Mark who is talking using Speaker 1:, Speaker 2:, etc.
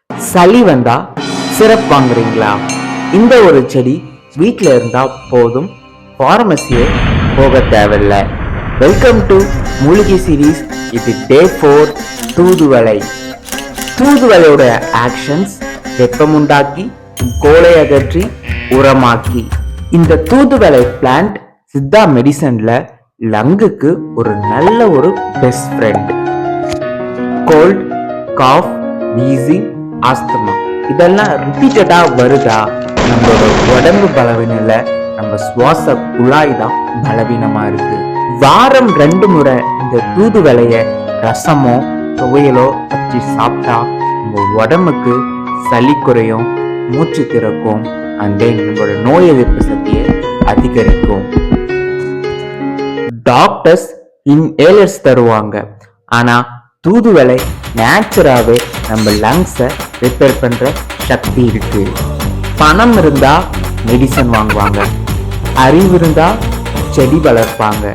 Speaker 1: சளி வந்தா சிரப் வாங்குறீங்களா? இந்த ஒரு செடி வீட்டில் இருந்தா போதும், ஃபார்மசியே போக தேவையில்ல. வெல்கம் டு மூலிகை சீரீஸ். இது டே 4. தூதுவளை. தூதுவளையோட ஆக்ஷன்ஸ்: வெப்பமுண்டாக்கி, கோளை அகற்றி, உரமாக்கி. இந்த தூதுவளை பிளான்ட் சித்தா மெடிசன்ல லங்குக்கு ஒரு நல்ல ஒரு best friend. Cold, cough, wheezing, asthma இதெல்லாம் ரிப்பீட்டடா வருதா? நம்மளோட உடம்பு பலவீனம், நம்ம சுவாச குழாய் தான் பலவீனமா இருக்கு. வாரம் 2 முறை இந்த தூதுவளைய ரசமோ துவையலோ வச்சு சாப்பிட்டா உங்க உடம்புக்கு சளி குறையும், மூச்சு திறக்கும், அண்ட் நம்மளோட நோய் எதிர்ப்பு சக்தியை அதிகரிக்கும். டாக்டர்ஸ் இன்ஹேலர்ஸ் தருவாங்க, ஆனா தூதுவளை நேச்சுராவே நம்ம லங்ஸை ரிப்பேர் பண்ற சக்தி இருக்கு. பணம் இருந்தா மெடிசன் வாங்குவாங்க, அறிவு இருந்தா செடி வளர்ப்பாங்க.